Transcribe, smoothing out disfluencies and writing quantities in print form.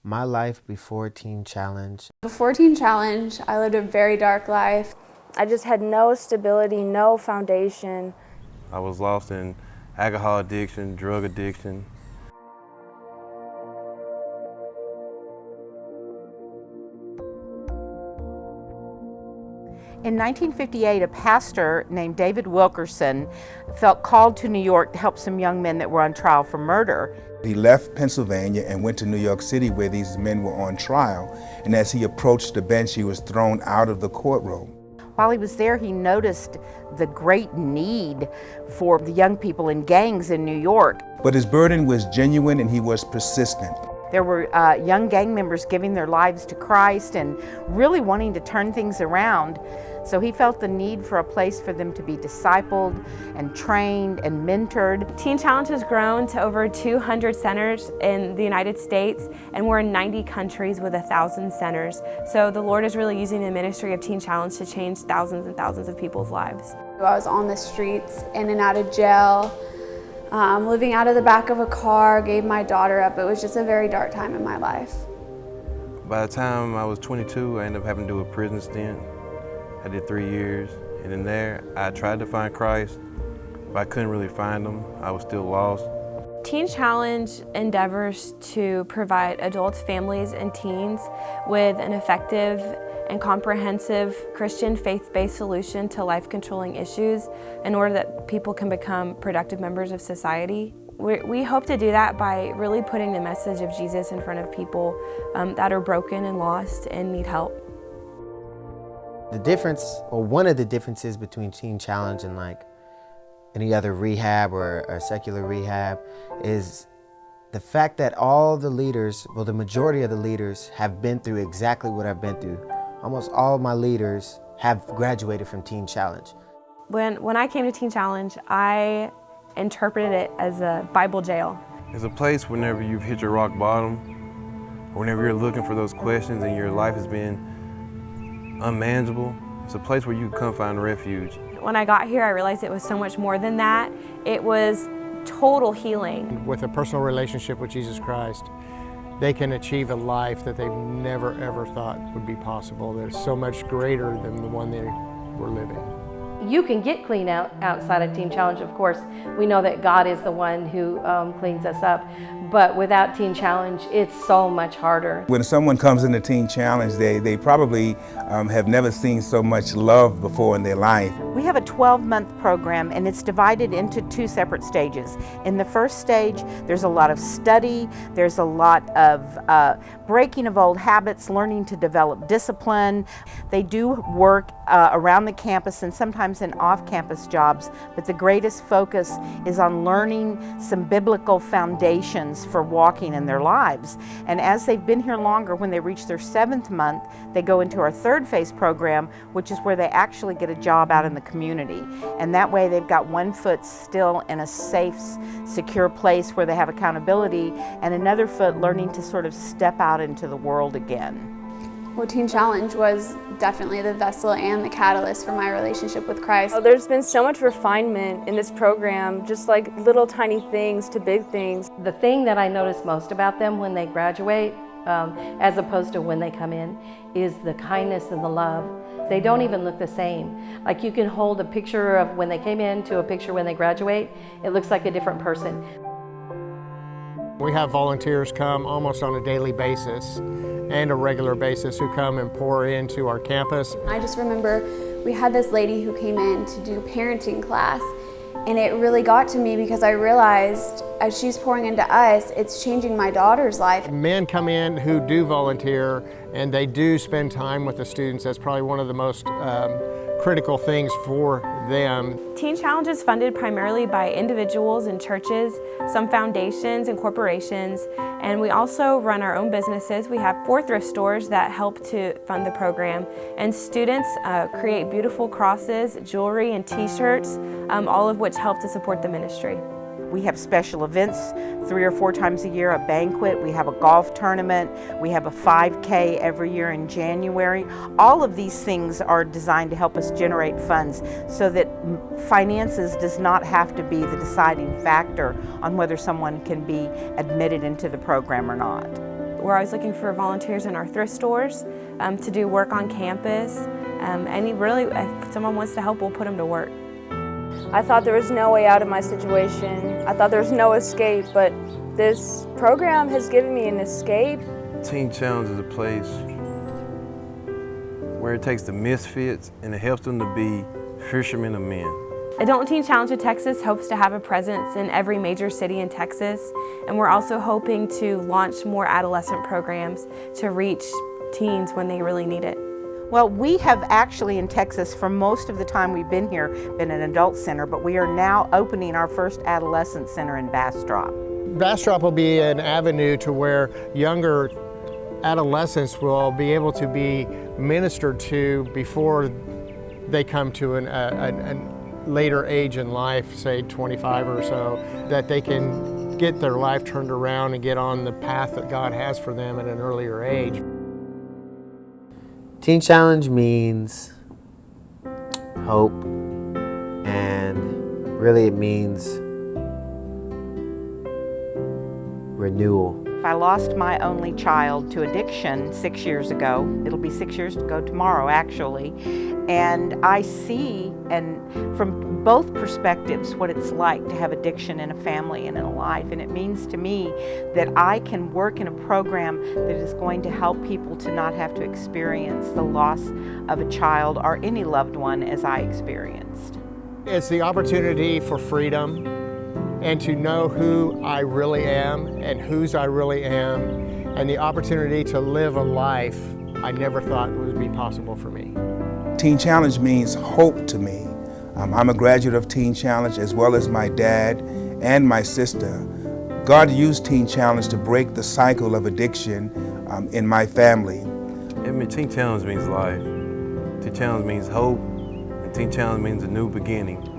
My life before Teen Challenge. Before Teen Challenge, I lived a very dark life. I just had no stability, no foundation. I was lost in alcohol addiction, drug addiction. In 1958, a pastor named David Wilkerson felt called to New York to help some young men that were on trial for murder. He left Pennsylvania and went to New York City where these men were on trial, and as he approached the bench, he was thrown out of the courtroom. While he was there, he noticed the great need for the young people in gangs in New York. But his burden was genuine and he was persistent. There were young gang members giving their lives to Christ and really wanting to turn things around. So he felt the need for a place for them to be discipled and trained and mentored. Teen Challenge has grown to over 200 centers in the United States, and we're in 90 countries with 1,000 centers. So the Lord is really using the ministry of Teen Challenge to change thousands and thousands of people's lives. I was on the streets, in and out of jail, living out of the back of a car, gave my daughter up. It was just a very dark time in my life. By the time I was 22, I ended up having to do a prison stint. I did 3 years, and in there, I tried to find Christ, but I couldn't really find him. I was still lost. Teen Challenge endeavors to provide adults, families, and teens with an effective and comprehensive Christian faith-based solution to life-controlling issues in order that people can become productive members of society. We hope to do that by really putting the message of Jesus in front of people that are broken and lost and need help. The difference, or one of the differences between Teen Challenge and like any other rehab or a secular rehab, is the fact that all the leaders, well, the majority of the leaders have been through exactly what I've been through. Almost all of my leaders have graduated from Teen Challenge. When I came to Teen Challenge, I interpreted it as a Bible jail. It's a place whenever you've hit your rock bottom, or whenever you're looking for those questions and your life has been unmanageable. It's a place where you can come find refuge. When I got here, I realized it was so much more than that. It was total healing. With a personal relationship with Jesus Christ, they can achieve a life that they've never ever thought would be possible. That is so much greater than the one they were living. You can get clean outside of Teen Challenge, of course. We know that God is the one who cleans us up, but without Teen Challenge, it's so much harder. When someone comes into Teen Challenge, they probably have never seen so much love before in their life. We have a 12-month program, and it's divided into 2 separate stages. In the first stage, there's a lot of study, there's a lot of breaking of old habits, learning to develop discipline. They do work around the campus and sometimes in off-campus jobs, but the greatest focus is on learning some biblical foundations for walking in their lives. And as they've been here longer, when they reach their 7th month, they go into our 3rd phase program, which is where they actually get a job out in the community. And that way they've got one foot still in a safe, secure place where they have accountability, and another foot learning to sort of step out into the world again. Well, Teen Challenge was definitely the vessel and the catalyst for my relationship with Christ. There's been so much refinement in this program, just like little tiny things to big things. The thing that I notice most about them when they graduate, as opposed to when they come in, is the kindness and the love. They don't even look the same. Like you can hold a picture of when they came in to a picture when they graduate, it looks like a different person. We have volunteers come almost on a daily basis and a regular basis who come and pour into our campus. I just remember we had this lady who came in to do parenting class, and it really got to me because I realized as she's pouring into us, it's changing my daughter's life. Men come in who do volunteer and they do spend time with the students. That's probably one of the most critical things for them. Teen Challenge is funded primarily by individuals and churches, some foundations and corporations, and we also run our own businesses. We have 4 thrift stores that help to fund the program, and students create beautiful crosses, jewelry, and t-shirts, all of which help to support the ministry. We have special events 3 or 4 times a year, a banquet, we have a golf tournament, we have a 5K every year in January. All of these things are designed to help us generate funds so that finances does not have to be the deciding factor on whether someone can be admitted into the program or not. We're always looking for volunteers in our thrift stores to do work on campus. Really, if someone wants to help, we'll put them to work. I thought there was no way out of my situation. I thought there was no escape, but this program has given me an escape. Teen Challenge is a place where it takes the misfits and it helps them to be fishermen of men. Adult Teen Challenge of Texas hopes to have a presence in every major city in Texas, and we're also hoping to launch more adolescent programs to reach teens when they really need it. Well, we have actually in Texas, for most of the time we've been here, been an adult center, but we are now opening our first adolescent center in Bastrop. Bastrop will be an avenue to where younger adolescents will be able to be ministered to before they come to a later age in life, say 25 or so, that they can get their life turned around and get on the path that God has for them at an earlier age. Teen Challenge means hope, and really it means renewal. If I lost my only child to addiction 6 years ago, it'll be 6 years ago tomorrow actually, and I see, and from both perspectives, what it's like to have addiction in a family and in a life, and it means to me that I can work in a program that is going to help people to not have to experience the loss of a child or any loved one as I experienced. It's the opportunity for freedom and to know who I really am and whose I really am, and the opportunity to live a life I never thought would be possible for me. Teen Challenge means hope to me. I'm a graduate of Teen Challenge as well as my dad and my sister. God used Teen Challenge to break the cycle of addiction in my family. Teen Challenge means life. Teen Challenge means hope. And Teen Challenge means a new beginning.